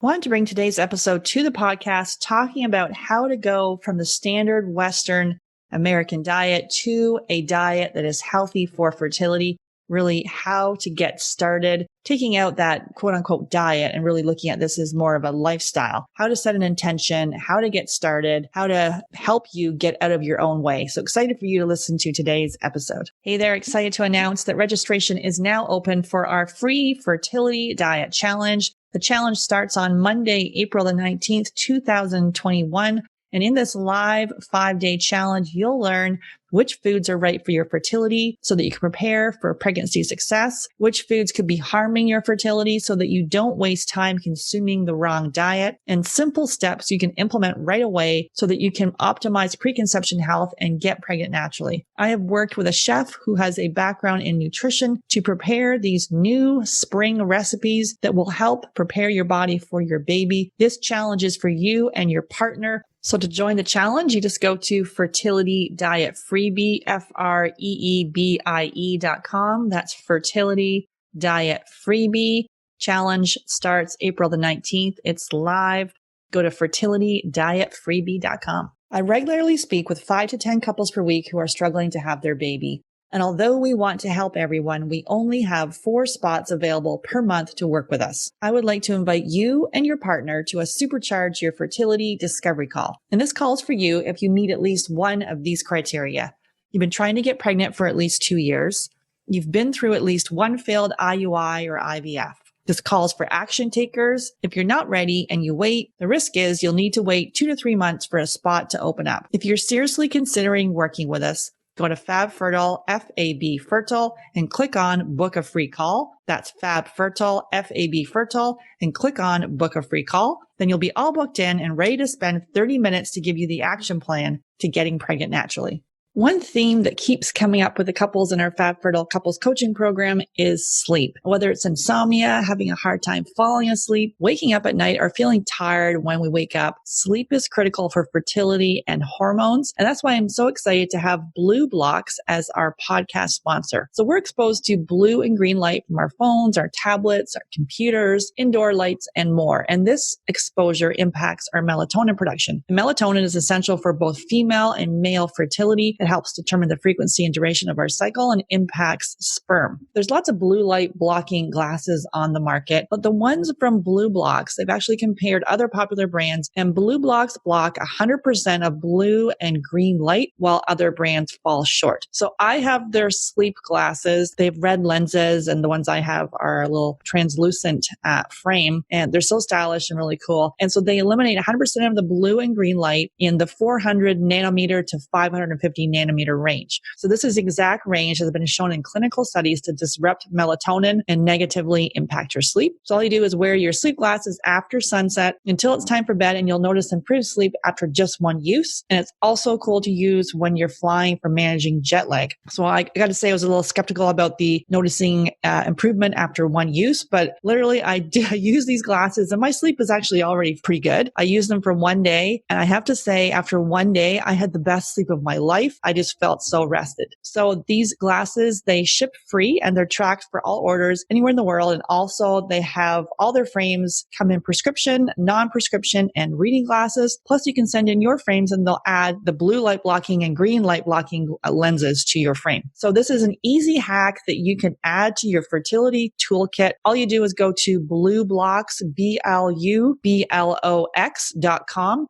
I wanted to bring today's episode to the podcast talking about how to go from the standard Western American diet to a diet that is healthy for fertility, really how to get started, taking out that quote unquote diet and really looking at this as more of a lifestyle, how to set an intention, how to get started, how to help you get out of your own way. So excited for you to listen to today's episode. Hey there, excited to announce that registration is now open for our free fertility diet challenge. The challenge starts on Monday, April the 19th, 2021. And in this live 5-day challenge, you'll learn which foods are right for your fertility so that you can prepare for pregnancy success, which foods could be harming your fertility so that you don't waste time consuming the wrong diet, and simple steps you can implement right away so that you can optimize preconception health and get pregnant naturally. I have worked with a chef who has a background in nutrition to prepare these new spring recipes that will help prepare your body for your baby. This challenge is for you and your partner. So to join the challenge, you just go to Fertility Diet Freebie, FREEBIE.com. That's Fertility Diet Freebie. Challenge starts April the 19th. It's live. Go to fertilitydietfreebie.com. I regularly speak with 5 to 10 couples per week who are struggling to have their baby. And although we want to help everyone, we only have 4 spots available per month to work with us. I would like to invite you and your partner to a Supercharge Your Fertility Discovery Call. And this call is for you if you meet at least one of these criteria. You've been trying to get pregnant for at least 2 years. You've been through at least one failed IUI or IVF. This calls for action takers. If you're not ready and you wait, the risk is you'll need to wait 2 to 3 months for a spot to open up. If you're seriously considering working with us, go to FabFertile, F-A-B Fertile, and click on Book a Free Call. That's FabFertile, F-A-B Fertile, and click on Book a Free Call. Then you'll be all booked in and ready to spend 30 minutes to give you the action plan to getting pregnant naturally. One theme that keeps coming up with the couples in our FabFertile Couples Coaching Program is sleep. Whether it's insomnia, having a hard time falling asleep, waking up at night, or feeling tired when we wake up, sleep is critical for fertility and hormones. And that's why I'm so excited to have Blue Blocks as our podcast sponsor. So we're exposed to blue and green light from our phones, our tablets, our computers, indoor lights, and more. And this exposure impacts our melatonin production. And melatonin is essential for both female and male fertility. It helps determine the frequency and duration of our cycle and impacts sperm. There's lots of blue light blocking glasses on the market, but the ones from Blue Blocks, they've actually compared other popular brands, and Blue Blocks block 100% of blue and green light while other brands fall short. So I have their sleep glasses. They have red lenses, and the ones I have are a little translucent frame, and they're so stylish and really cool. And so they eliminate 100% of the blue and green light in the 400 nanometer to 550 nanometer range. So this is exact range that has been shown in clinical studies to disrupt melatonin and negatively impact your sleep. So all you do is wear your sleep glasses after sunset until it's time for bed, and you'll notice improved sleep after just one use. And it's also cool to use when you're flying for managing jet lag. So I got to say I was a little skeptical about the noticing improvement after one use, but literally I use these glasses and my sleep is actually already pretty good. I used them for one day, and I have to say after one day, I had the best sleep of my life. I just felt so rested. So these glasses, they ship free and they're tracked for all orders anywhere in the world. And also they have all their frames come in prescription, non-prescription, and reading glasses. Plus you can send in your frames and they'll add the blue light blocking and green light blocking lenses to your frame. So this is an easy hack that you can add to your fertility toolkit. All you do is go to Blue Blocks, BLUBLOX.com.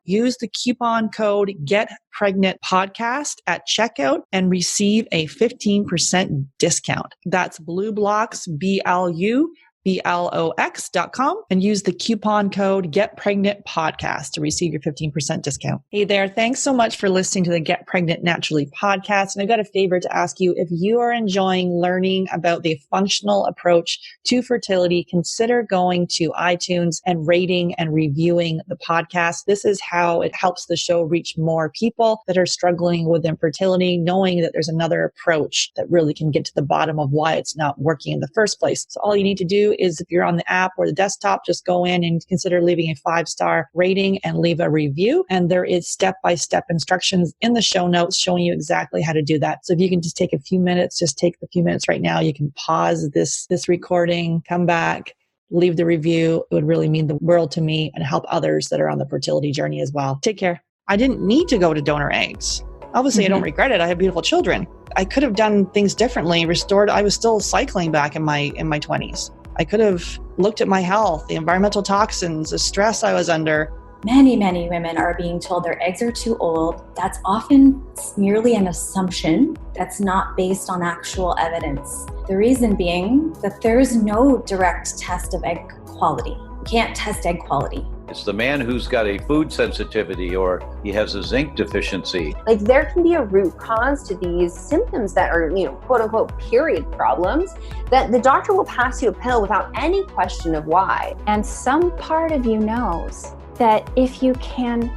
Use the coupon code GetPregnantPodcast at checkout and receive a 15% discount. That's Blue Blocks, BLUBLOX.com, and use the coupon code Get Pregnant Podcast to receive your 15% discount. Hey there. Thanks so much for listening to the Get Pregnant Naturally podcast. And I've got a favor to ask you. If you are enjoying learning about the functional approach to fertility, consider going to iTunes and rating and reviewing the podcast. This is how it helps the show reach more people that are struggling with infertility, knowing that there's another approach that really can get to the bottom of why it's not working in the first place. So all you need to do is, if you're on the app or the desktop, just go in and consider leaving a 5-star rating and leave a review. And there is step-by-step instructions in the show notes showing you exactly how to do that. So if you can just take a few minutes, just take the few minutes right now. You can pause this recording, come back, leave the review. It would really mean the world to me and help others that are on the fertility journey as well. Take care. I didn't need to go to donor eggs. Obviously, I don't regret it. I have beautiful children. I could have done things differently, restored. I was still cycling back in my 20s. I could have looked at my health, the environmental toxins, the stress I was under. Many, many women are being told their eggs are too old. That's often merely an assumption that's not based on actual evidence. The reason being that there is no direct test of egg quality. You can't test egg quality. It's the man who's got a food sensitivity or he has a zinc deficiency. Like there can be a root cause to these symptoms that are, quote unquote, period problems, that the doctor will pass you a pill without any question of why. And some part of you knows that if you can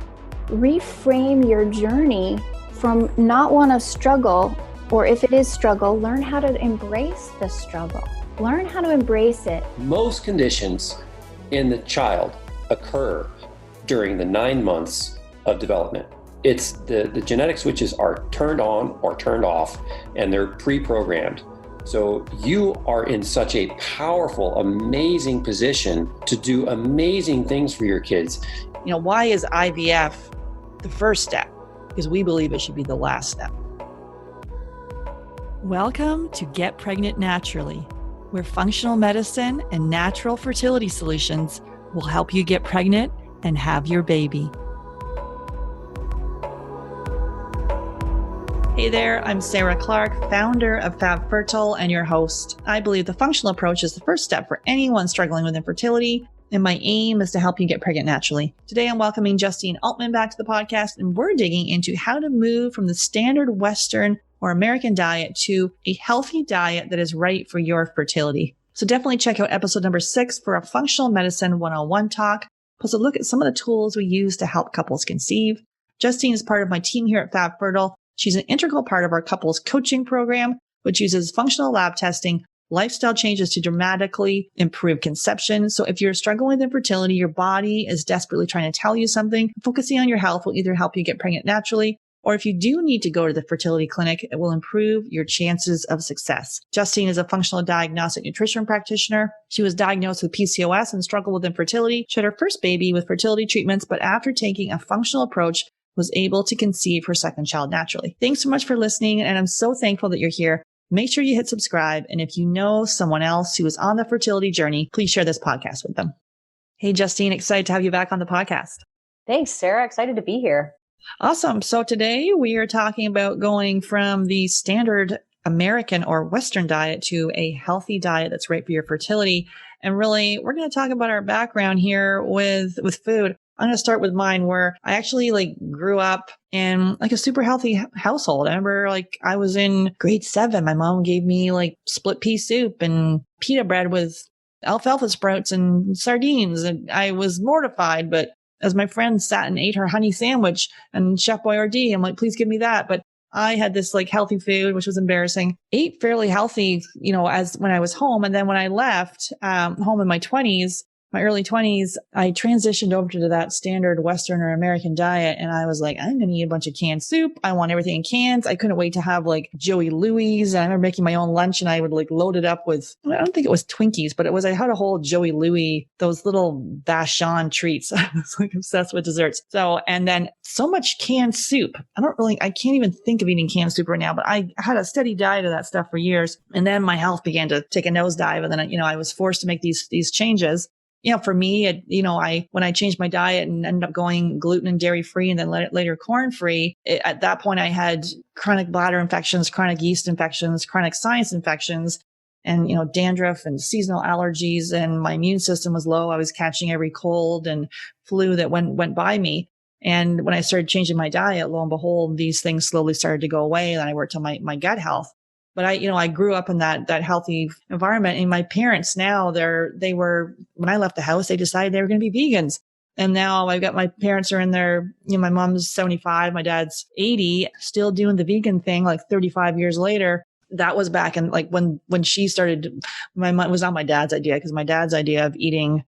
reframe your journey from not want to struggle, or if it is struggle, learn how to embrace the struggle. Learn how to embrace it. Most conditions in the child occur during the 9 months of development. It's the genetic switches are turned on or turned off, and they're pre-programmed. So you are in such a powerful, amazing position to do amazing things for your kids. Why is IVF the first step? Because we believe it should be the last step. Welcome to Get Pregnant Naturally, where functional medicine and natural fertility solutions will help you get pregnant and have your baby. Hey there, I'm Sarah Clark, founder of Fab Fertile and your host. I believe the functional approach is the first step for anyone struggling with infertility, and my aim is to help you get pregnant naturally. Today, I'm welcoming Justine Altman back to the podcast, and we're digging into how to move from the standard Western or American diet to a healthy diet that is right for your fertility. So definitely check out episode number 6 for a functional medicine 101 talk, plus a look at some of the tools we use to help couples conceive. Justine is part of my team here at Fab Fertile. She's an integral part of our couples coaching program, which uses functional lab testing, lifestyle changes to dramatically improve conception. So if you're struggling with infertility, your body is desperately trying to tell you something, focusing on your health will either help you get pregnant naturally, or if you do need to go to the fertility clinic, it will improve your chances of success. Justine is a functional diagnostic nutrition practitioner. She was diagnosed with PCOS and struggled with infertility. She had her first baby with fertility treatments, but after taking a functional approach, was able to conceive her second child naturally. Thanks so much for listening, and I'm so thankful that you're here. Make sure you hit subscribe, and if you know someone else who is on the fertility journey, please share this podcast with them. Hey, Justine, excited to have you back on the podcast. Thanks, Sarah. Excited to be here. Awesome. So today we are talking about going from the standard American or Western diet to a healthy diet that's right for your fertility. And really, we're going to talk about our background here with food. I'm going to start with mine, where I actually grew up in a super healthy household. I remember I was in grade 7. My mom gave me split pea soup and pita bread with alfalfa sprouts and sardines. And I was mortified, but as my friend sat and ate her honey sandwich and Chef Boyardee, I'm like, please give me that. But I had this healthy food, which was embarrassing. Ate fairly healthy, as when I was home. And then when I left home in my early 20s, I transitioned over to that standard Western or American diet. And I was like, I'm going to eat a bunch of canned soup. I want everything in cans. I couldn't wait to have Joey Louie's. And I remember making my own lunch, and I would load it up with, I don't think it was Twinkies, but I had a whole Joey Louie, those little Vachon treats. I was obsessed with desserts. So, and then so much canned soup. I can't even think of eating canned soup right now, but I had a steady diet of that stuff for years. And then my health began to take a nosedive. And then, I was forced to make these changes. For me, when I changed my diet and ended up going gluten and dairy free and then later corn free, at that point I had chronic bladder infections, chronic yeast infections, chronic sinus infections, and, dandruff and seasonal allergies, and my immune system was low. I was catching every cold and flu that went by me. And when I started changing my diet, lo and behold, these things slowly started to go away. And I worked on my gut health. But I grew up in that healthy environment, and my parents now when I left the house, they decided they were going to be vegans. And now I've got my parents are in their, my mom's 75, my dad's 80, still doing the vegan thing 35 years later. That was back in when she started, my mom was not my dad's idea, because my dad's idea of eating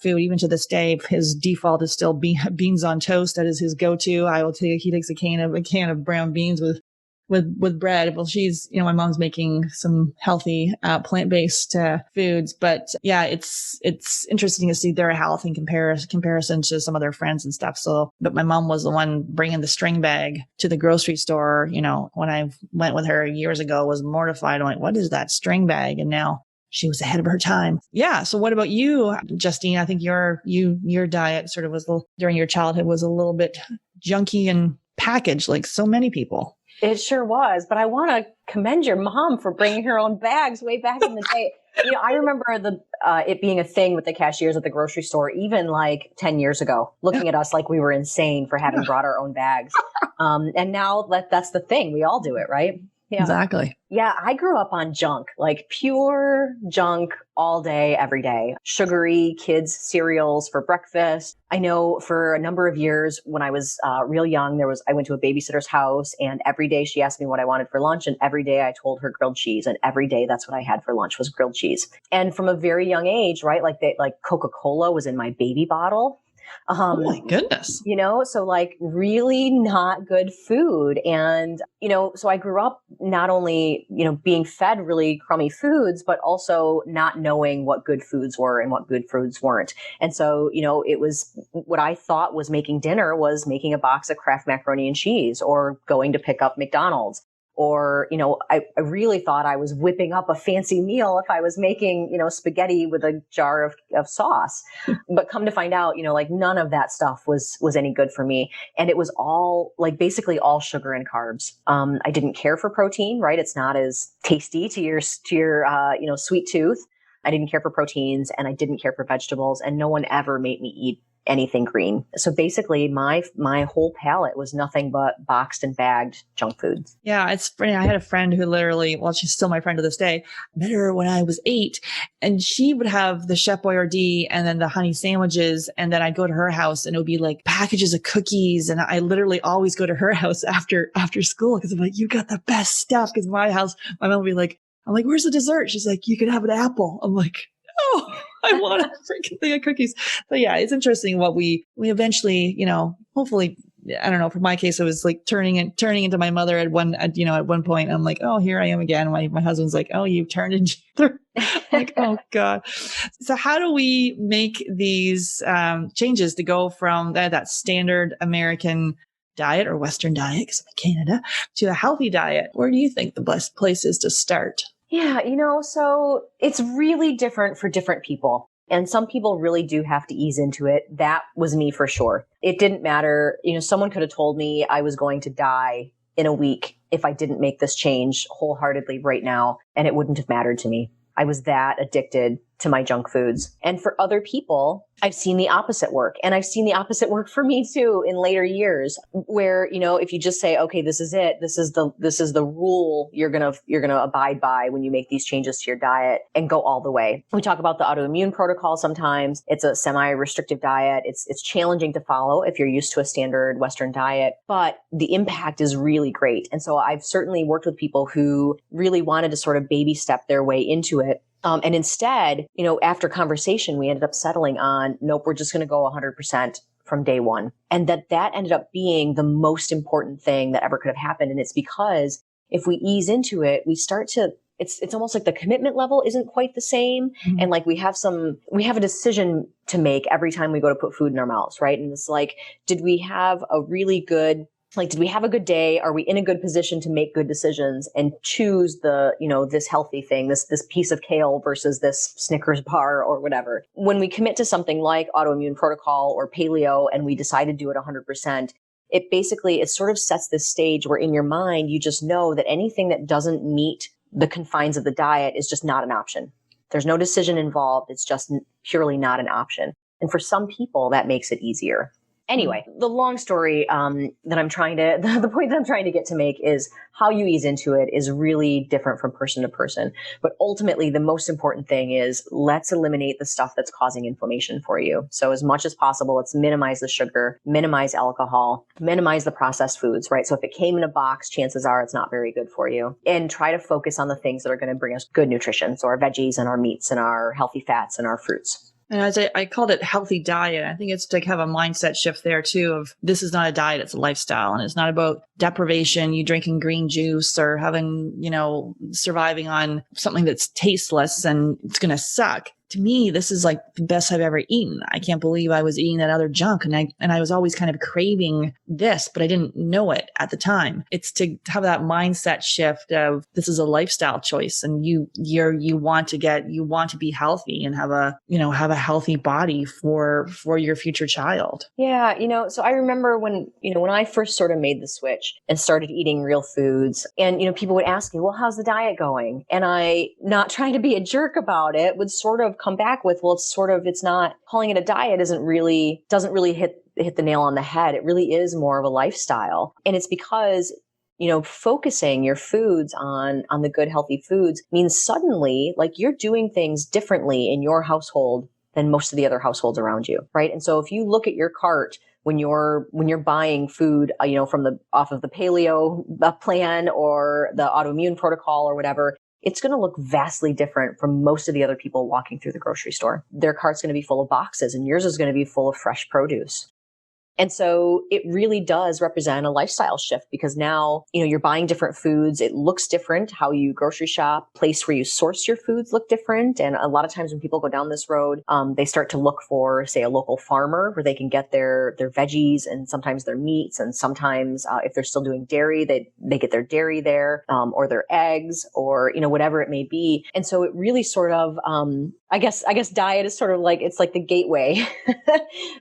food, even to this day, his default is still beans on toast. That is his go-to. He takes a can of brown beans with with bread. Well, she's, my mom's making some healthy, plant-based, foods, but yeah, it's interesting to see their health in comparison to some of their friends and stuff. So, but my mom was the one bringing the string bag to the grocery store. When I went with her years ago, was mortified. I'm like, what is that string bag? And now she was ahead of her time. Yeah. So what about you, Justine? I think your diet sort of was during your childhood was a little bit junky and packaged like so many people. It sure was. But I want to commend your mom for bringing her own bags way back in the day. I remember it being a thing with the cashiers at the grocery store, even like 10 years ago, looking at us like we were insane for having brought our own bags. And now that's the thing. We all do it, right? Yeah. Exactly. Yeah, I grew up on junk, like pure junk all day, every day. Sugary kids cereals for breakfast. I know for a number of years when I was real young, I went to a babysitter's house, and every day she asked me what I wanted for lunch, and every day I told her grilled cheese, and every day that's what I had for lunch was grilled cheese. And from a very young age, right, like Coca-Cola was in my baby bottle. Oh my goodness. So like really not good food. And, so I grew up not only, being fed really crummy foods, but also not knowing what good foods were and what good foods weren't. And so, it was what I thought was making dinner was making a box of Kraft macaroni and cheese or going to pick up McDonald's. Or, I really thought I was whipping up a fancy meal if I was making, spaghetti with a jar of sauce. But come to find out, like none of that stuff was any good for me. And it was all like basically all sugar and carbs. I didn't care for protein, right? It's not as tasty to your sweet tooth. I didn't care for proteins, and I didn't care for vegetables, and no one ever made me eat anything green. So basically my whole palate was nothing but boxed and bagged junk foods. Yeah, it's funny. I had a friend who literally, well, she's still my friend to this day. I met her when I was 8, and she would have the Chef Boyardee and then the honey sandwiches. And then I'd go to her house and it would be like packages of cookies. And I literally always go to her house after school because I'm like, you got the best stuff. Because my house, my mom would be like, I'm like, where's the dessert? She's like, you could have an apple. I'm like, oh, I want a freaking thing of cookies. So yeah, it's interesting what we eventually, hopefully, I don't know, for my case, it was like turning into my mother at one point. I'm like, oh, here I am again. My husband's like, oh, you turned into her. Like, oh God. So how do we make these changes to go from that standard American diet or Western diet, because I'm in Canada, to a healthy diet? Where do you think the best place is to start? Yeah, so it's really different for different people. And some people really do have to ease into it. That was me for sure. It didn't matter. Someone could have told me I was going to die in a week if I didn't make this change wholeheartedly right now, and it wouldn't have mattered to me. I was that addicted to my junk foods. And for other people, I've seen the opposite work. And I've seen the opposite work for me too in later years, where, if you just say, okay, this is it, this is the rule you're going to abide by when you make these changes to your diet, and go all the way. We talk about the autoimmune protocol sometimes. It's a semi-restrictive diet. It's challenging to follow if you're used to a standard Western diet, but the impact is really great. And so I've certainly worked with people who really wanted to sort of baby step their way into it. And instead, after conversation, we ended up settling on, nope, we're just going to go 100% from day one. And that ended up being the most important thing that ever could have happened. And it's because if we ease into it, we start to, it's almost like the commitment level isn't quite the same. Mm-hmm. And like we have a decision to make every time we go to put food in our mouths, right? And it's like, did we have a good day? Are we in a good position to make good decisions and choose this healthy thing, this piece of kale versus this Snickers bar or whatever? When we commit to something like autoimmune protocol or paleo and we decide to do it 100%, it sort of sets this stage where in your mind, you just know that anything that doesn't meet the confines of the diet is just not an option. There's no decision involved. It's just purely not an option. And for some people, that makes it easier. Anyway, the long story the point that I'm trying to get to make is how you ease into it is really different from person to person. But ultimately, the most important thing is let's eliminate the stuff that's causing inflammation for you. So as much as possible, let's minimize the sugar, minimize alcohol, minimize the processed foods, right? So if it came in a box, chances are it's not very good for you. And try to focus on the things that are going to bring us good nutrition. So our veggies and our meats and our healthy fats and our fruits. And as I called it healthy diet, I think it's to have a mindset shift there too of this is not a diet, it's a lifestyle. And it's not about deprivation, you drinking green juice or having, surviving on something that's tasteless and it's going to suck. To me, this is like the best I've ever eaten. I can't believe I was eating that other junk. And I was always kind of craving this, but I didn't know it at the time. It's to have that mindset shift of this is a lifestyle choice and you want to be healthy and have a healthy body for your future child. Yeah. So I remember when I first sort of made the switch and started eating real foods and, people would ask me, well, how's the diet going? And I, not trying to be a jerk about it, would sort of come back with, well, it's not, calling it a diet doesn't really hit the nail on the head. It really is more of a lifestyle. And it's because, focusing your foods on the good, healthy foods means suddenly like you're doing things differently in your household than most of the other households around you. Right. And so if you look at your cart, when you're buying food, off of the paleo plan or the autoimmune protocol or whatever, it's going to look vastly different from most of the other people walking through the grocery store. Their cart's going to be full of boxes and yours is going to be full of fresh produce. And so it really does represent a lifestyle shift because now, you're buying different foods. It looks different. How you grocery shop, place where you source your foods look different. And a lot of times when people go down this road, they start to look for, say, a local farmer where they can get their veggies and sometimes their meats. And sometimes if they're still doing dairy, they get their dairy there, or their eggs or, whatever it may be. And so it really sort of, I guess diet is sort of like, it's like the gateway.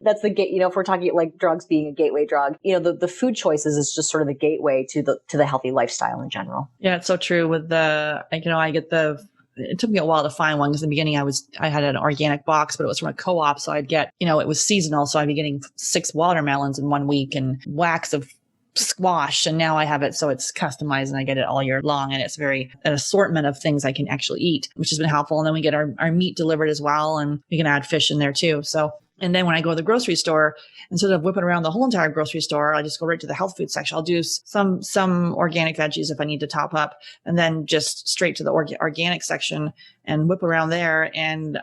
That's the gate, if we're talking like drugs being a gateway drug, the food choices is just sort of the gateway to the healthy lifestyle in general. Yeah, it's so true with it took me a while to find one because in the beginning I had an organic box, but it was from a co-op. So I'd get, it was seasonal. So I'd be getting 6 watermelons in 1 week and wax of squash. And now I have it. So it's customized and I get it all year long. And it's an assortment of things I can actually eat, which has been helpful. And then we get our meat delivered as well. And we can add fish in there too. So, and then when I go to the grocery store, instead of whipping around the whole entire grocery store, I just go right to the health food section. I'll do some organic veggies if I need to top up, and then just straight to the organic section and whip around there. And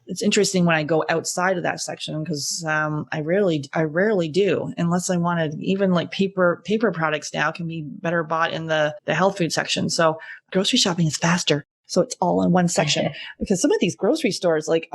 it's interesting when I go outside of that section because I rarely do, unless I wanted, even like paper products now can be better bought in the health food section. So grocery shopping is faster. So it's all in one section because some of these grocery stores, like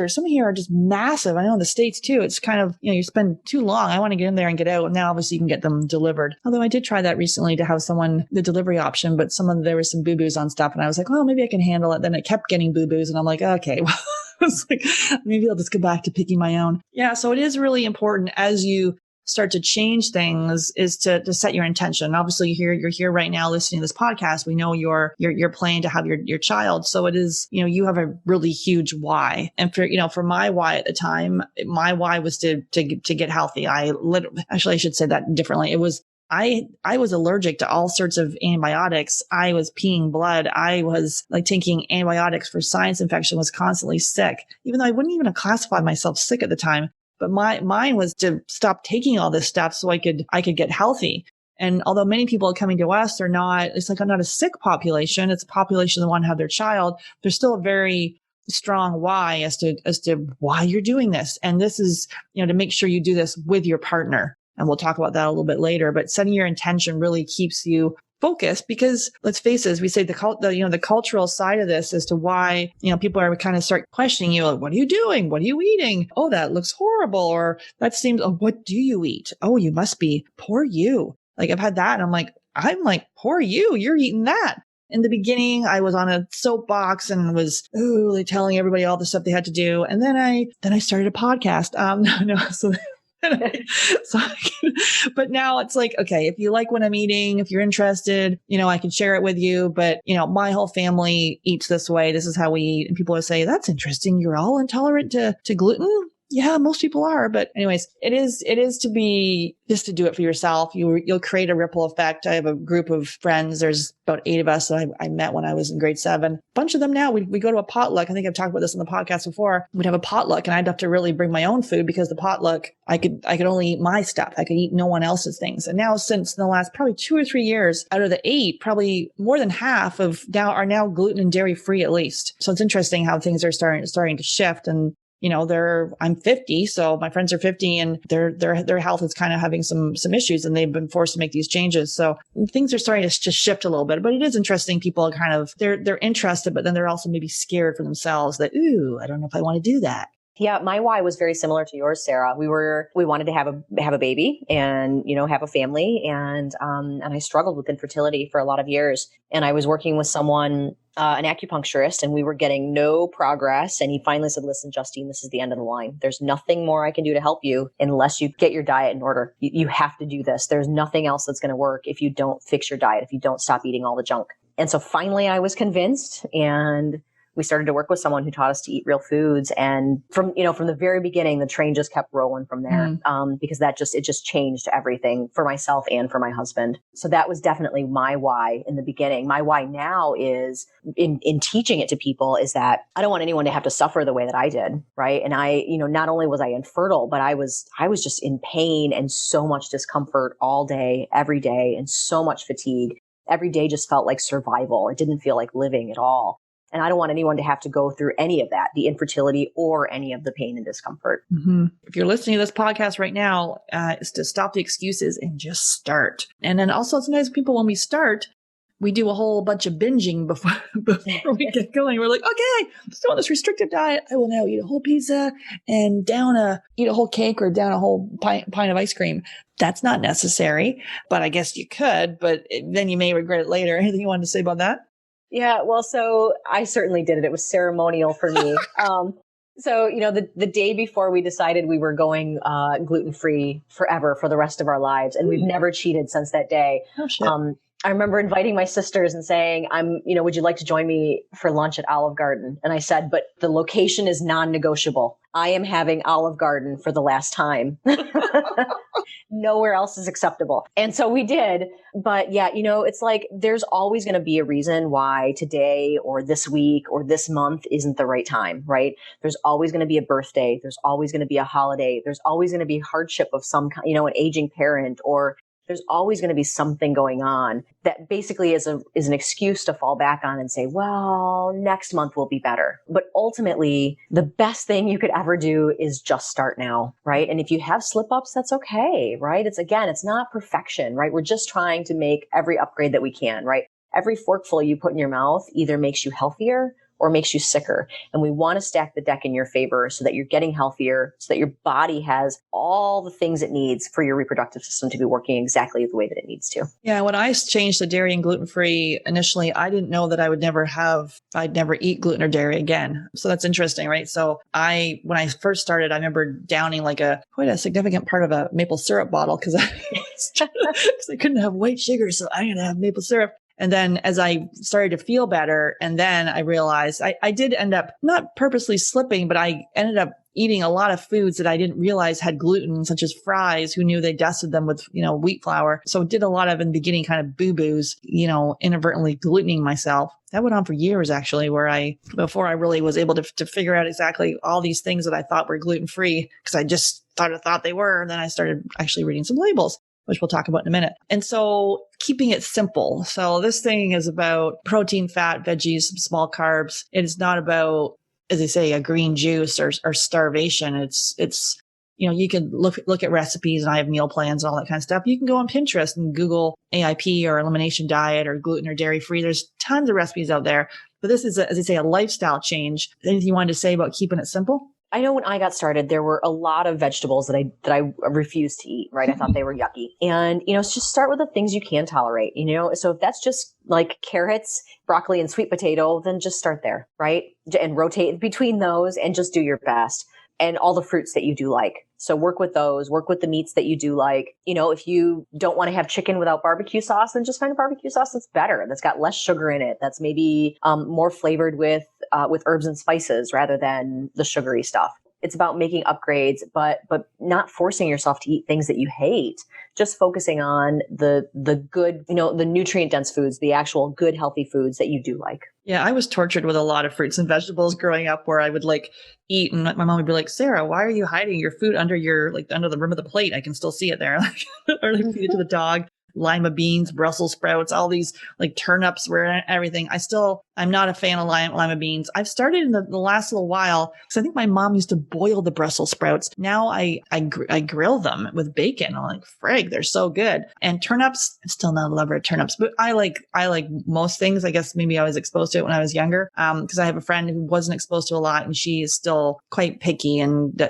some here are just massive. I know in the States too, it's kind of, you spend too long. I want to get in there and get out. And now obviously you can get them delivered. Although I did try that recently to have the delivery option, but there was some boo-boos on stuff. And I was like, oh, maybe I can handle it. Then it kept getting boo-boos. And I'm like, okay, well, it's like, maybe I'll just go back to picking my own. Yeah. So it is really important as you start to change things is to set your intention. Obviously you're here right now listening to this podcast. We know you're planning to have your child. So it is, you have a really huge why. And for my why at the time, my why was to get healthy. Actually, I should say that differently. It was, I was allergic to all sorts of antibiotics. I was peeing blood. I was like taking antibiotics for sinus infection, was constantly sick, even though I wouldn't even have classified myself sick at the time. But mine was to stop taking all this stuff so I could get healthy. And although many people coming to us it's like I'm not a sick population. It's a population that want to have their child. There's still a very strong why as to why you're doing this. And this is, to make sure you do this with your partner. And we'll talk about that a little bit later. But setting your intention really keeps you focused because let's face it, as we say, the cultural side of this as to why, people are kind of start questioning you. Like, what are you doing? What are you eating? Oh, that looks horrible. Or that seems, what do you eat? Oh, you must be poor you. Like I've had that. And I'm like, poor you, you're eating that. In the beginning, I was on a soapbox and was telling everybody all the stuff they had to do. And then I started a podcast. But now it's like, okay, if you like what I'm eating, if you're interested, I can share it with you. But, my whole family eats this way. This is how we eat. And people will say, that's interesting. You're all intolerant to gluten. Yeah, most people are. But anyways, it is to be just to do it for yourself. You'll create a ripple effect. I have a group of friends. There's about 8 of us that I met when I was in grade 7. A bunch of them now, we go to a potluck. I think I've talked about this on the podcast before. We'd have a potluck and I'd have to really bring my own food because the potluck, I could only eat my stuff. I could eat no one else's things. And now since the last probably 2 or 3 years, out of the 8, probably more than half are now gluten and dairy free at least. So it's interesting how things are starting to shift. And I'm 50, so my friends are 50 and their health is kind of having some issues and they've been forced to make these changes. So things are starting to just shift a little bit, but it is interesting. People kind of, they're interested, but then they're also maybe scared for themselves that, ooh, I don't know if I want to do that. Yeah, my why was very similar to yours, Sarah. We wanted to have a baby and, have a family. And I struggled with infertility for a lot of years. And I was working with someone, an acupuncturist, and we were getting no progress. And he finally said, listen, Justine, this is the end of the line. There's nothing more I can do to help you unless you get your diet in order. You have to do this. There's nothing else that's going to work if you don't fix your diet, if you don't stop eating all the junk. And so finally I was convinced, and we started to work with someone who taught us to eat real foods. And from the very beginning, the train just kept rolling from there, because it just changed everything for myself and for my husband. So that was definitely my why in the beginning. My why now is in teaching it to people is that I don't want anyone to have to suffer the way that I did. Right. And I, not only was I infertile, but I was just in pain and so much discomfort all day, every day, and so much fatigue. Every day just felt like survival. It didn't feel like living at all. And I don't want anyone to have to go through any of that, the infertility or any of the pain and discomfort. Mm-hmm. If you're listening to this podcast right now, is to stop the excuses and just start. And then also sometimes people, when we start, we do a whole bunch of binging before we get going. We're like, okay, let's go on this restrictive diet. I will now eat a whole pizza and eat a whole cake or down a whole pint of ice cream. That's not necessary, but I guess you could, but then you may regret it later. Anything you wanted to say about that? Yeah, well, so I certainly did it. It was ceremonial for me. So, the day before we decided we were going gluten-free forever for the rest of our lives, and we've never cheated since that day. Oh, shit. I remember inviting my sisters and saying, would you like to join me for lunch at Olive Garden? And I said, but the location is non-negotiable. I am having Olive Garden for the last time. Nowhere else is acceptable. And so we did. But yeah, it's like there's always going to be a reason why today or this week or this month isn't the right time, right? There's always going to be a birthday. There's always going to be a holiday. There's always going to be hardship of some kind, an aging parent, or there's always going to be something going on that basically is an excuse to fall back on and say, well, next month will be better. But ultimately, the best thing you could ever do is just start now, right? And if you have slip-ups, that's okay, right? It's not perfection, right? We're just trying to make every upgrade that we can, right? Every forkful you put in your mouth either makes you healthier or makes you sicker. And we want to stack the deck in your favor so that you're getting healthier, so that your body has all the things it needs for your reproductive system to be working exactly the way that it needs to. Yeah, when I changed to dairy and gluten-free initially, I didn't know that I'd never eat gluten or dairy again. So that's interesting, right? So when I first started, I remember downing quite a significant part of a maple syrup bottle because I couldn't have white sugar, so I'm going to have maple syrup. And then as I started to feel better, and then I realized I did end up not purposely slipping, but I ended up eating a lot of foods that I didn't realize had gluten, such as fries. Who knew they dusted them with, wheat flour? So did a lot of, in the beginning, kind of boo-boos, inadvertently glutening myself. That went on for years, actually, before I really was able to figure out exactly all these things that I thought were gluten-free, because I just thought they were. And then I started actually reading some labels, which we'll talk about in a minute. And so keeping it simple. So this thing is about protein, fat, veggies, some small carbs. It is not about, as they say, a green juice or starvation. It's you can look at recipes, and I have meal plans and all that kind of stuff. You can go on Pinterest and Google AIP or elimination diet or gluten or dairy free. There's tons of recipes out there. But this is, as they say, a lifestyle change. Anything you wanted to say about keeping it simple? I know when I got started, there were a lot of vegetables that I refused to eat, right? I thought they were yucky. And, just start with the things you can tolerate, So if that's just like carrots, broccoli, and sweet potato, then just start there, right? And rotate between those and just do your best. And all the fruits that you do like. So work with those, work with the meats that you do like. If you don't want to have chicken without barbecue sauce, then just find a barbecue sauce that's better, that's got less sugar in it, that's maybe more flavored with herbs and spices rather than the sugary stuff. It's about making upgrades, but not forcing yourself to eat things that you hate. Just focusing on the good, the nutrient dense foods, the actual good healthy foods that you do like. Yeah, I was tortured with a lot of fruits and vegetables growing up, where I would eat, and my mom would be like, "Sarah, why are you hiding your food under the rim of the plate? I can still see it there." Or feed it to the dog. lima beans, Brussels sprouts, all these like turnips, where everything. I'm not a fan of lima beans. I've started in the last little while because I think my mom used to boil the Brussels sprouts. Now I grill them with bacon. I'm like, frig, they're so good. And turnips, I'm still not a lover of turnips, but I like most things. I guess maybe I was exposed to it when I was younger. Because I have a friend who wasn't exposed to a lot, and she is still quite picky. And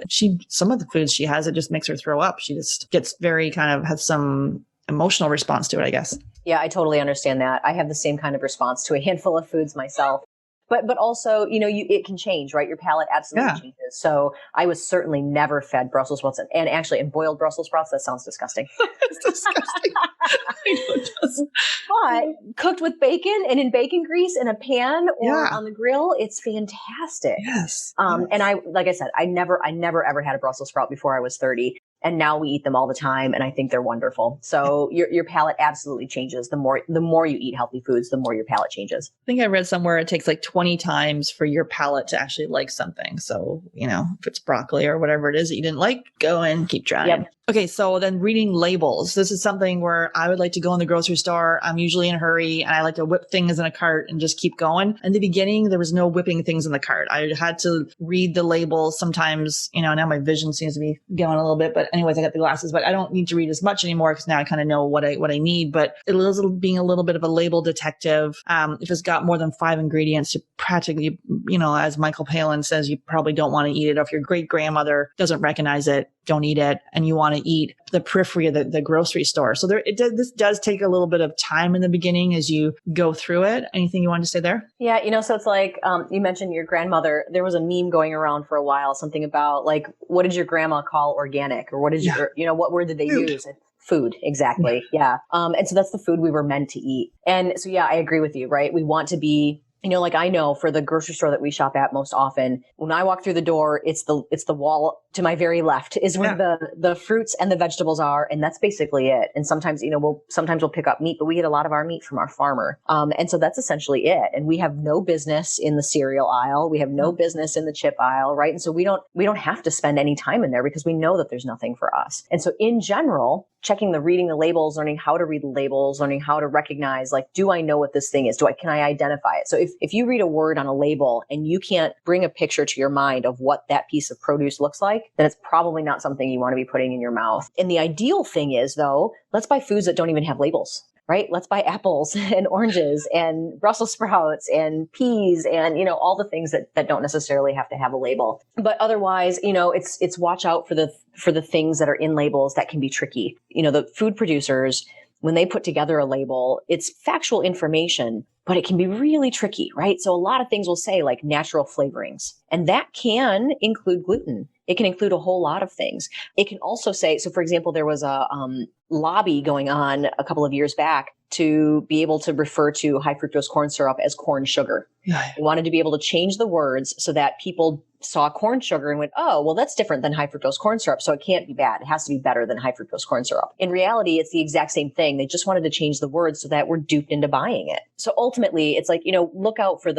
some of the foods she has, it just makes her throw up. She just gets very has some emotional response to it, I guess. Yeah, I totally understand that. I have the same kind of response to a handful of foods myself. But also, it can change, right? Your palate absolutely changes. So I was certainly never fed Brussels sprouts, and actually, in boiled Brussels sprouts, that sounds disgusting. It's disgusting. I know it does. But cooked with bacon and in bacon grease in a pan or on the grill, it's fantastic. Yes. And like I said, I never ever had a Brussels sprout before I was 30. And now we eat them all the time, and I think they're wonderful. So your palate absolutely changes. The more you eat healthy foods, the more your palate changes. I think I read somewhere it takes like 20 times for your palate to actually like something. So, if it's broccoli or whatever it is that you didn't like, go and keep trying. Yep. Okay, so then reading labels. This is something where I would like to go in the grocery store. I'm usually in a hurry, and I like to whip things in a cart and just keep going. In the beginning, there was no whipping things in the cart. I had to read the labels. Sometimes, now my vision seems to be going a little bit, but anyways, I got the glasses, but I don't need to read as much anymore because now I kind of know what I need. But it is being a little bit of a label detective. If it's got more than 5 ingredients, you practically, as Michael Palin says, you probably don't want to eat it. If your great grandmother doesn't recognize it, don't eat it, and you want to eat the periphery of the grocery store. So this does take a little bit of time in the beginning as you go through it. Anything you wanted to say there? Yeah, so it's like you mentioned your grandmother. There was a meme going around for a while, something about like, what did your grandma call organic, or what did what word did they use? Food, exactly. Yeah. And so that's the food we were meant to eat. And so, yeah, I agree with you, right? We want to be, like I know for the grocery store that we shop at most often, when I walk through the door, it's the wall to my very left is where the fruits and the vegetables are. And that's basically it. And sometimes, we'll pick up meat, but we get a lot of our meat from our farmer. And so that's essentially it. And we have no business in the cereal aisle. We have no business in the chip aisle, right? And so we don't have to spend any time in there because we know that there's nothing for us. And so in general, reading the labels, learning how to read the labels, learning how to recognize, like, do I know what this thing is? Can I identify it? So if you read a word on a label and you can't bring a picture to your mind of what that piece of produce looks like, then it's probably not something you want to be putting in your mouth. And the ideal thing is, though, let's buy foods that don't even have labels. Right? Let's buy apples and oranges and Brussels sprouts and peas and, all the things that don't necessarily have to have a label. But otherwise, it's watch out for the things that are in labels that can be tricky. The food producers, when they put together a label, it's factual information, but it can be really tricky, right? So a lot of things will say like natural flavorings, and that can include gluten. It can include a whole lot of things. It can also say, so for example, there was a lobby going on a couple of years back to be able to refer to high fructose corn syrup as corn sugar. Yeah. They wanted to be able to change the words so that people saw corn sugar and went, oh, well, that's different than high fructose corn syrup, so it can't be bad. It has to be better than high fructose corn syrup. In reality, it's the exact same thing. They just wanted to change the words so that we're duped into buying it. So ultimately, it's like, look out for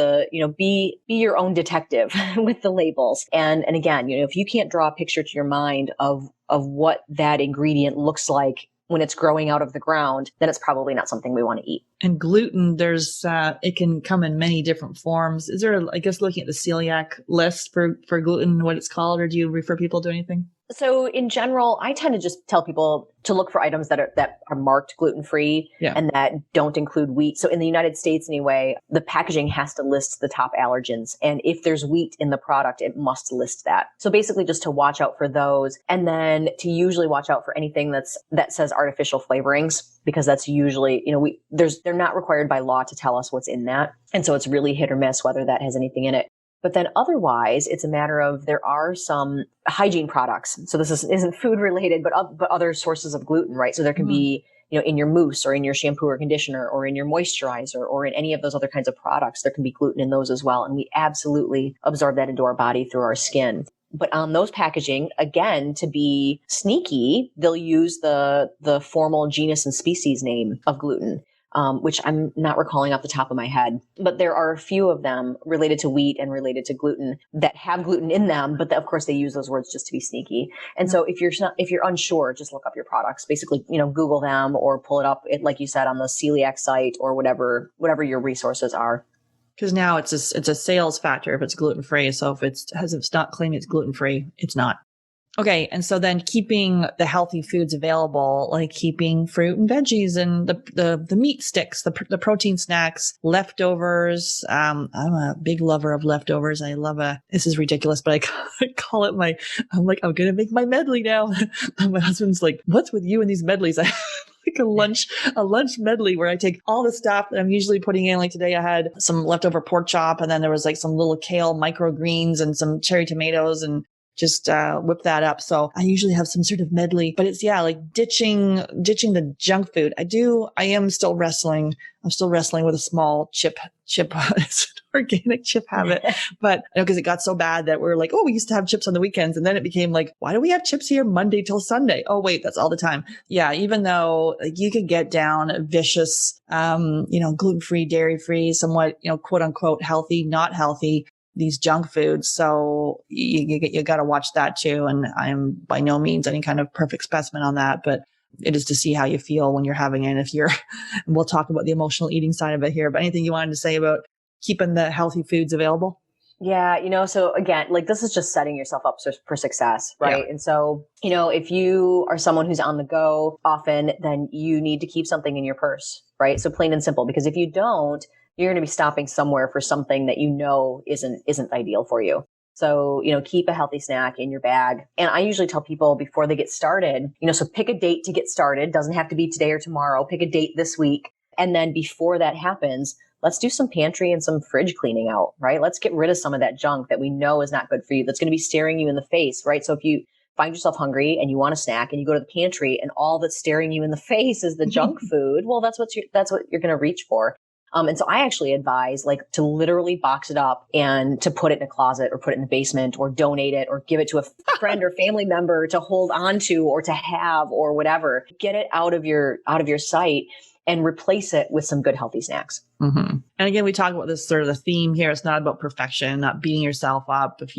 be your own detective with the labels. And again, if you can't draw a picture to your mind of what that ingredient looks like when it's growing out of the ground, then it's probably not something we want to eat. And gluten, there's it can come in many different forms. Is there, I guess, looking at the celiac list for gluten, what it's called, or do you refer people to anything? So in general, I tend to just tell people to look for items that are marked gluten-free and that don't include wheat. So in the United States anyway, the packaging has to list the top allergens. And if there's wheat in the product, it must list that. So basically just to watch out for those, and then to usually watch out for anything that says artificial flavorings, because that's usually, they're not required by law to tell us what's in that. And so it's really hit or miss whether that has anything in it. But then otherwise, it's a matter of there are some hygiene products. So this isn't food related, but other sources of gluten, right? So there can be, in your mousse or in your shampoo or conditioner or in your moisturizer or in any of those other kinds of products, there can be gluten in those as well. And we absolutely absorb that into our body through our skin. But on those packaging, again, to be sneaky, they'll use the formal genus and species name of gluten. which I'm not recalling off the top of my head, but there are a few of them related to wheat and related to gluten that have gluten in them, but of course they use those words just to be sneaky. And so if you're unsure, just look up your products, basically, Google them or pull it up, like you said, on the celiac site or whatever your resources are. Because now it's a sales factor if it's gluten-free. So if it's not claiming it's gluten-free, it's not. Okay. And so then keeping the healthy foods available, like keeping fruit and veggies and the meat sticks, the protein snacks, leftovers. I'm a big lover of leftovers. This is ridiculous, but I call it I'm going to make my medley now. My husband's like, what's with you and these medleys? I like a lunch medley where I take all the stuff that I'm usually putting in. Like today I had some leftover pork chop, and then there was like some little kale microgreens and some cherry tomatoes, and just whip that up. So I usually have some sort of medley, but it's like ditching the junk food. I am still wrestling. I'm still wrestling with a small chip, organic chip habit. But because it got so bad that we're like, oh, we used to have chips on the weekends. And then it became like, why do we have chips here Monday till Sunday? Oh, wait, that's all the time. Yeah. Even though you could get down vicious, gluten-free, dairy-free, somewhat, quote unquote, healthy, not healthy, these junk foods. So you got to watch that too. And I'm by no means any kind of perfect specimen on that, but it is to see how you feel when you're having it. And we'll talk about the emotional eating side of it here, but anything you wanted to say about keeping the healthy foods available? Yeah. So again, like this is just setting yourself up for success, right? Yeah. And so, if you are someone who's on the go often, then you need to keep something in your purse, right? So plain and simple, because if you don't, you're going to be stopping somewhere for something that isn't ideal for you. So, keep a healthy snack in your bag. And I usually tell people before they get started, so pick a date to get started. Doesn't have to be today or tomorrow. Pick a date this week. And then before that happens, let's do some pantry and some fridge cleaning out, right? Let's get rid of some of that junk that we know is not good for you. That's going to be staring you in the face, right? So if you find yourself hungry and you want a snack and you go to the pantry and all that's staring you in the face is the junk food, well, that's what you're going to reach for. And so I actually advise to literally box it up and to put it in a closet or put it in the basement or donate it or give it to a friend or family member to hold on to or to have or whatever. Get it out of your sight and replace it with some good healthy snacks. Mm-hmm. And again, we talk about this sort of the theme here. It's not about perfection, not beating yourself up. If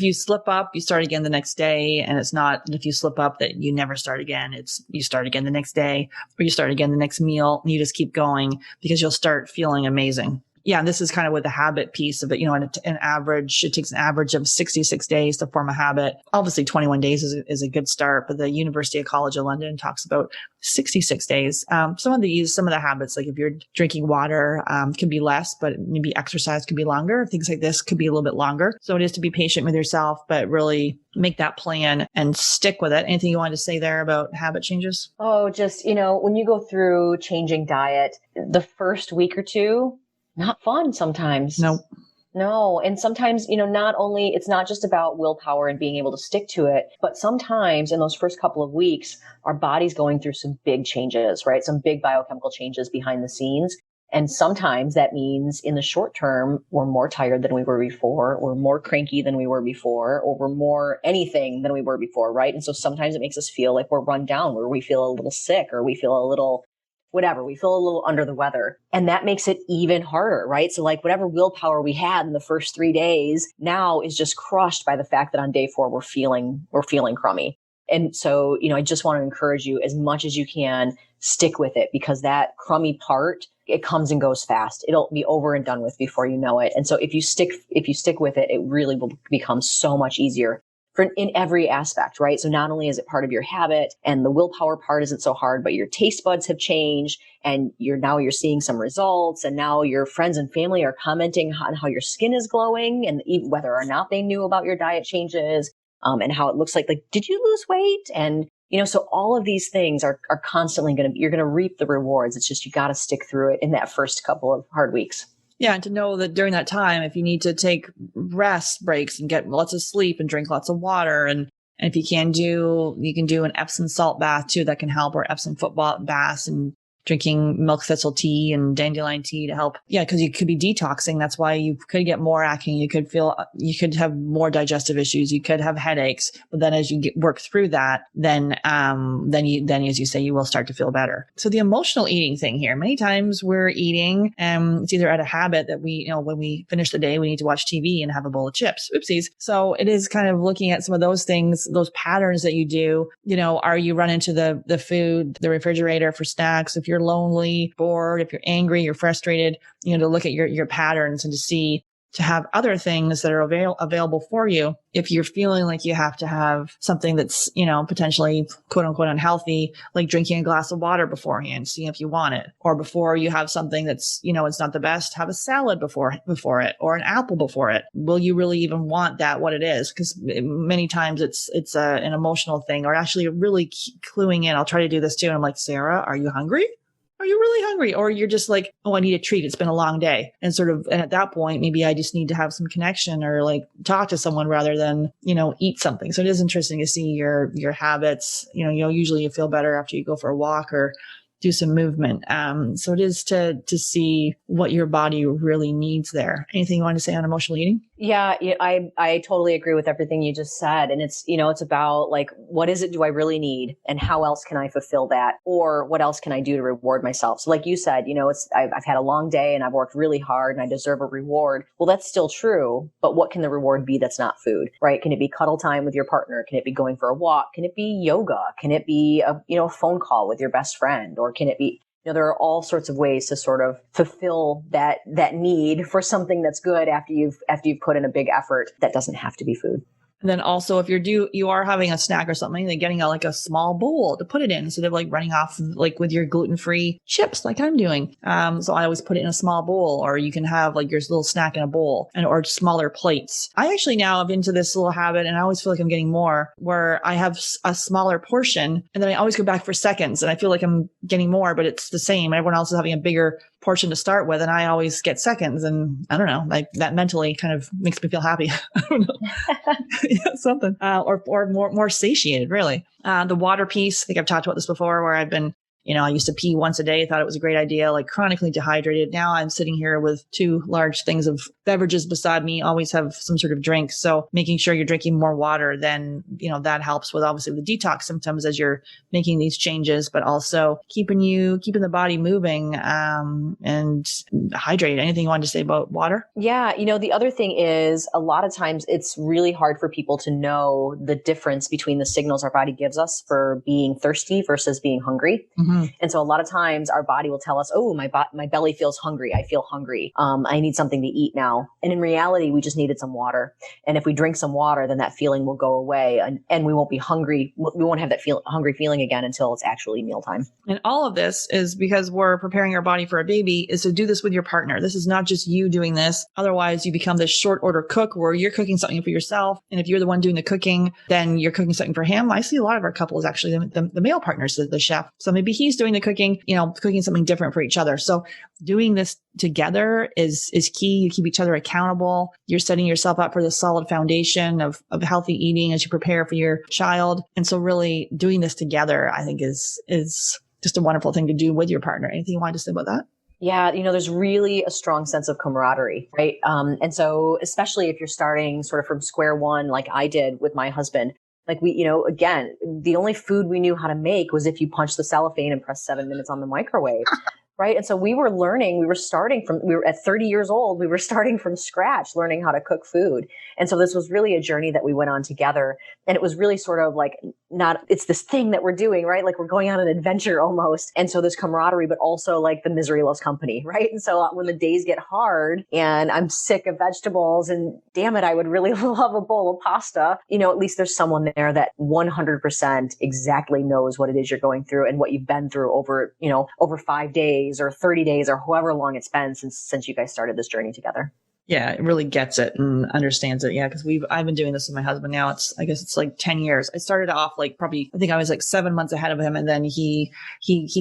you slip up, you start again the next day. And it's not if you slip up that you never start again. It's you start again the next day or you start again the next meal and you just keep going because you'll start feeling amazing. Yeah. And this is kind of with the habit piece of it. It takes an average of 66 days to form a habit. Obviously 21 days is a good start, but the University College of London talks about 66 days. Some of the habits, like if you're drinking water, can be less, but maybe exercise could be longer. Things like this could be a little bit longer. So it is to be patient with yourself, but really make that plan and stick with it. Anything you wanted to say there about habit changes? Oh, just, when you go through changing diet, the first week or two, not fun sometimes. No. And sometimes, not only, it's not just about willpower and being able to stick to it, but sometimes in those first couple of weeks, our body's going through some big changes, right? Some big biochemical changes behind the scenes. And sometimes that means in the short term, we're more tired than we were before, we're more cranky than we were before, or we're more anything than we were before, right? And so sometimes it makes us feel like we're run down, where we feel a little sick or we feel a little whatever, we feel a little under the weather. And that makes it even harder, right? So whatever willpower we had in the first 3 days now is just crushed by the fact that on day 4, we're feeling crummy. And so, I just want to encourage you as much as you can, stick with it, because that crummy part, it comes and goes fast. It'll be over and done with before you know it. And so if you stick with it, it really will become so much easier in every aspect, right? So not only is it part of your habit and the willpower part isn't so hard, but your taste buds have changed and you're seeing some results, and now your friends and family are commenting on how your skin is glowing and whether or not they knew about your diet changes, and how it looks like, did you lose weight? And, so all of these things are constantly you're going to reap the rewards. It's just, you got to stick through it in that first couple of hard weeks. Yeah. And to know that during that time, if you need to take rest breaks and get lots of sleep and drink lots of water. And if you can do an Epsom salt bath too, that can help, or Epsom foot baths, and drinking milk thistle tea and dandelion tea to help. Yeah, because you could be detoxing. That's why you could get more acne. You could have more digestive issues. You could have headaches. But then as you work through that, then as you say, you will start to feel better. So the emotional eating thing here, many times we're eating, it's either out of habit that when we finish the day, we need to watch TV and have a bowl of chips. Oopsies. So it is kind of looking at some of those things, those patterns that you do. Are you running to the food, the refrigerator for snacks? If you're lonely, bored, if you're angry, you're frustrated, to look at your patterns and to have other things that are available for you. If you're feeling like you have to have something that's, potentially quote unquote unhealthy, like drinking a glass of water beforehand, see if you want it, or before you have something that's, it's not the best, have a salad before it, or an apple before it. Will you really even want that, what it is? Because many times it's an emotional thing, or actually really cluing in. I'll try to do this too. And I'm like, Sarah, are you hungry? Are you really hungry? Or you're just like, oh, I need a treat. It's been a long day. And at that point, maybe I just need to have some connection or like talk to someone rather than, eat something. So it is interesting to see your habits. Usually you feel better after you go for a walk or do some movement. So it is to see what your body really needs there. Anything you want to say on emotional eating? Yeah, I totally agree with everything you just said. And it's, it's about like, what is it do I really need? And how else can I fulfill that? Or what else can I do to reward myself? So like you said, I've had a long day and I've worked really hard and I deserve a reward. Well, that's still true. But what can the reward be that's not food, right? Can it be cuddle time with your partner? Can it be going for a walk? Can it be yoga? Can it be a phone call with your best friend? Or can it be, there are all sorts of ways to sort of fulfill that need for something that's good after you've put in a big effort. That doesn't have to be food. And then also if you are having a snack or something, then getting a small bowl to put it in instead of like running off like with your gluten-free chips like I'm doing. So I always put it in a small bowl, or you can have like your little snack in a bowl or smaller plates. I actually now have into this little habit, and I always feel like I'm getting more, where I have a smaller portion and then I always go back for seconds and I feel like I'm getting more, but it's the same. Everyone else is having a bigger portion to start with, and I always get seconds. And I don't know, like that mentally kind of makes me feel happy. I don't know. Yeah, something, or more satiated, really. The water piece, I think I've talked about this before, where I've been, I used to pee once a day, thought it was a great idea, like chronically dehydrated. Now I'm sitting here with 2 large things of beverages beside me, always have some sort of drink. So making sure you're drinking more water, then, that helps with obviously the detox symptoms as you're making these changes, but also keeping the body moving, and hydrated. Anything you wanted to say about water? Yeah. The other thing is a lot of times it's really hard for people to know the difference between the signals our body gives us for being thirsty versus being hungry. Mm-hmm. And so a lot of times our body will tell us, oh, my belly feels hungry. I feel hungry. I need something to eat now. And in reality, we just needed some water. And if we drink some water, then that feeling will go away and we won't be hungry. We won't have that hungry feeling again until it's actually mealtime. And all of this is because we're preparing our body for a baby, is to do this with your partner. This is not just you doing this. Otherwise, you become this short order cook where you're cooking something for yourself. And if you're the one doing the cooking, then you're cooking something for him. I see a lot of our couples, actually, the male partners, the chef. So maybe he's doing the cooking, cooking something different for each other. So doing this together is key. You keep each other accountable. You're setting yourself up for the solid foundation of healthy eating as you prepare for your child. And so really doing this together, I think is just a wonderful thing to do with your partner. Anything you wanted to say about that? Yeah, there's really a strong sense of camaraderie, right? And so especially if you're starting sort of from square one, like I did with my husband, like we, again, the only food we knew how to make was if you punch the cellophane and press 7 minutes on the microwave. Right. And so we were at 30 years old, we were starting from scratch, learning how to cook food. And so this was really a journey that we went on together. And it was really sort of like, it's this thing that we're doing, right? Like we're going on an adventure almost. And so this camaraderie, but also like the misery loves company, right? And so when the days get hard and I'm sick of vegetables and damn it, I would really love a bowl of pasta, at least there's someone there that 100% exactly knows what it is you're going through and what you've been through over 5 days or 30 days or however long it's been since you guys started this journey together. Yeah, it really gets it and understands it. Yeah, because I've been doing this with my husband now. I guess it's like 10 years. I started off like I think I was like 7 months ahead of him, and then he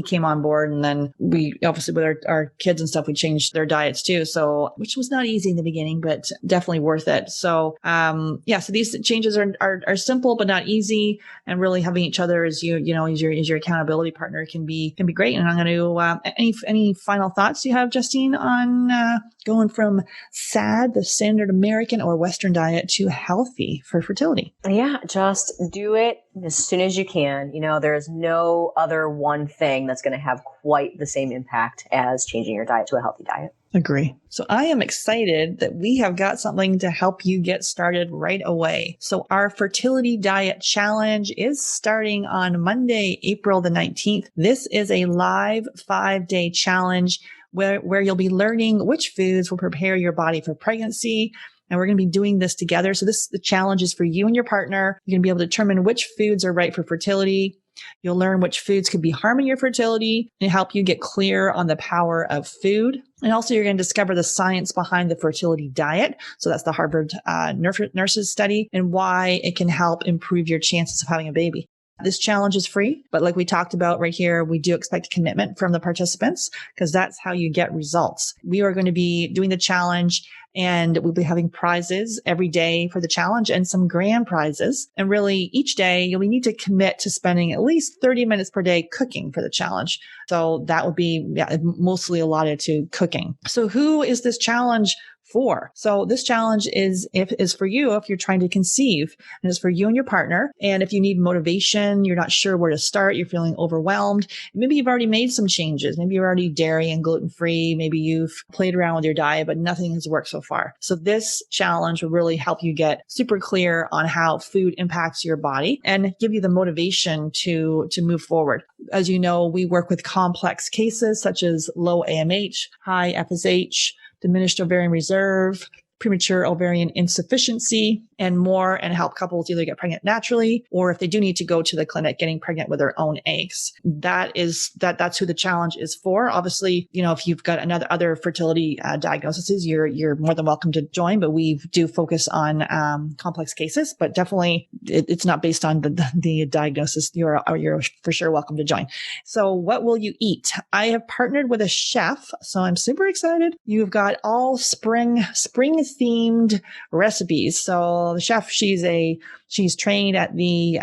came on board, and then we obviously with our kids and stuff, we changed their diets too. So which was not easy in the beginning, but definitely worth it. So so these changes are simple but not easy, and really having each other as your accountability partner can be great. And I'm going to any final thoughts you have, Justine, on going from SAD, the standard American or Western diet, to healthy for fertility? Yeah, just do it as soon as you can. There's no other one thing that's going to have quite the same impact as changing your diet to a healthy diet. Agree. So I am excited that we have got something to help you get started right away. So our fertility diet challenge is starting on Monday, April the 19th. This is a live 5-day challenge where you'll be learning which foods will prepare your body for pregnancy. And we're going to be doing this together. So the challenge is for you and your partner. You're going to be able to determine which foods are right for fertility. You'll learn which foods could be harming your fertility and help you get clear on the power of food. And also you're going to discover the science behind the fertility diet. So that's the Harvard nurses study, and why it can help improve your chances of having a baby. This challenge is free, but like we talked about right here, we do expect commitment from the participants because that's how you get results. We are going to be doing the challenge, and we'll be having prizes every day for the challenge and some grand prizes. And really each day you'll need to commit to spending at least 30 minutes per day cooking for the challenge. So that would be mostly allotted to cooking. So who is this challenge for? So this challenge is for you if you're trying to conceive, and it's for you and your partner. And if you need motivation, you're not sure where to start, you're feeling overwhelmed. Maybe you've already made some changes. Maybe you're already dairy and gluten free. Maybe you've played around with your diet, but nothing has worked so far. So this challenge will really help you get super clear on how food impacts your body and give you the motivation to move forward. As you know, we work with complex cases such as low AMH, high FSH, diminished ovarian reserve, premature ovarian insufficiency, and more, and help couples either get pregnant naturally, or if they do need to go to the clinic, getting pregnant with their own eggs. That's who the challenge is for. Obviously, if you've got other fertility diagnoses, you're more than welcome to join, but we do focus on complex cases, but definitely it's not based on the diagnosis. You're for sure welcome to join. So what will you eat? I have partnered with a chef, so I'm super excited. You've got all spring themed recipes. So the chef, she's trained at the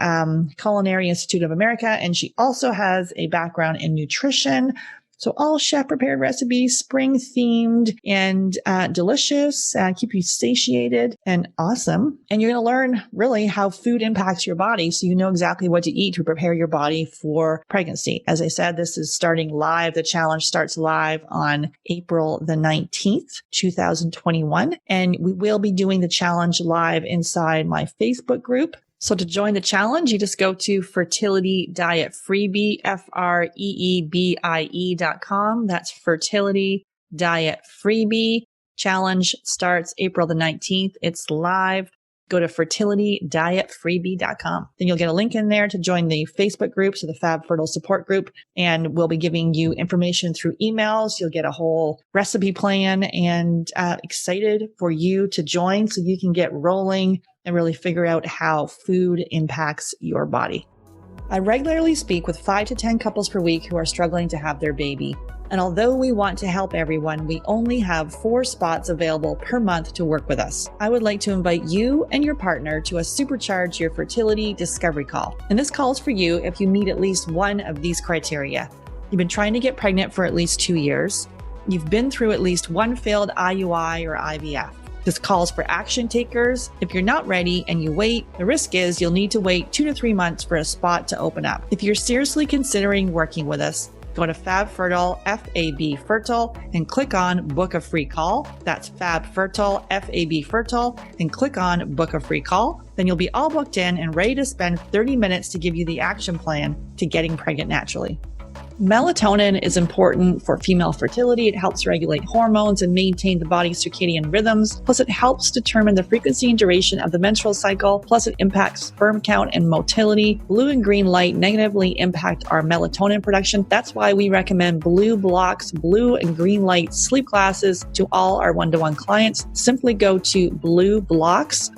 Culinary Institute of America, and she also has a background in nutrition. So all chef prepared recipes, spring themed and delicious, keep you satiated and awesome. And you're going to learn really how food impacts your body, so you know exactly what to eat to prepare your body for pregnancy. As I said, this is starting live. The challenge starts live on April the 19th, 2021. And we will be doing the challenge live inside my Facebook group. So to join the challenge, you just go to Fertility Diet Freebie, FREEBIE.com. That's Fertility Diet Freebie. Challenge starts April the 19th. It's live. Go to fertilitydietfreebie.com. Then you'll get a link in there to join the Facebook group, so the Fab Fertile Support Group. And we'll be giving you information through emails. You'll get a whole recipe plan, and excited for you to join so you can get rolling and really figure out how food impacts your body. I regularly speak with 5 to 10 couples per week who are struggling to have their baby. And although we want to help everyone, we only have 4 spots available per month to work with us. I would like to invite you and your partner to a Supercharge Your Fertility Discovery Call. And this call is for you if you meet at least one of these criteria. You've been trying to get pregnant for at least 2 years. You've been through at least one failed IUI or IVF. This calls for action takers. If you're not ready and you wait, the risk is you'll need to wait 2 to 3 months for a spot to open up. If you're seriously considering working with us, go to Fab Fertile, F-A-B Fertile, and click on Book a Free Call. That's Fab Fertile, F-A-B Fertile, and click on Book a Free Call. Then you'll be all booked in and ready to spend 30 minutes to give you the action plan to getting pregnant naturally. Melatonin is important for female fertility. It helps regulate hormones and maintain the body's circadian rhythms. Plus, it helps determine the frequency and duration of the menstrual cycle. Plus, it impacts sperm count and motility. Blue and green light negatively impact our melatonin production. That's why we recommend Blue Blocks, blue and green light sleep glasses to all our one-to-one clients. Simply go to BlueBlocks,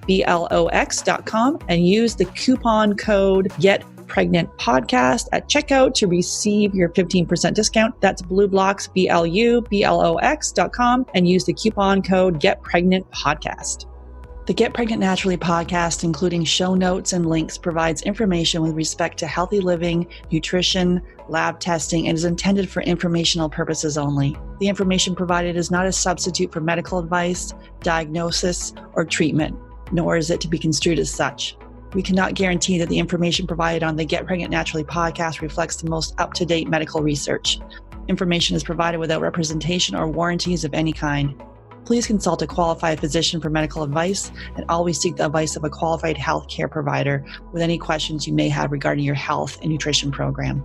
BLUBLOX.com and use the coupon code GetPregnantPodcast at checkout to receive your 15% discount. That's BlueBlocks, BLUBLOX.com, and use the coupon code GetPregnantPodcast. The Get Pregnant Naturally podcast, including show notes and links, provides information with respect to healthy living, nutrition, lab testing, and is intended for informational purposes only. The information provided is not a substitute for medical advice, diagnosis, or treatment, nor is it to be construed as such. We cannot guarantee that the information provided on the Get Pregnant Naturally podcast reflects the most up-to-date medical research. Information is provided without representation or warranties of any kind. Please consult a qualified physician for medical advice and always seek the advice of a qualified healthcare provider with any questions you may have regarding your health and nutrition program.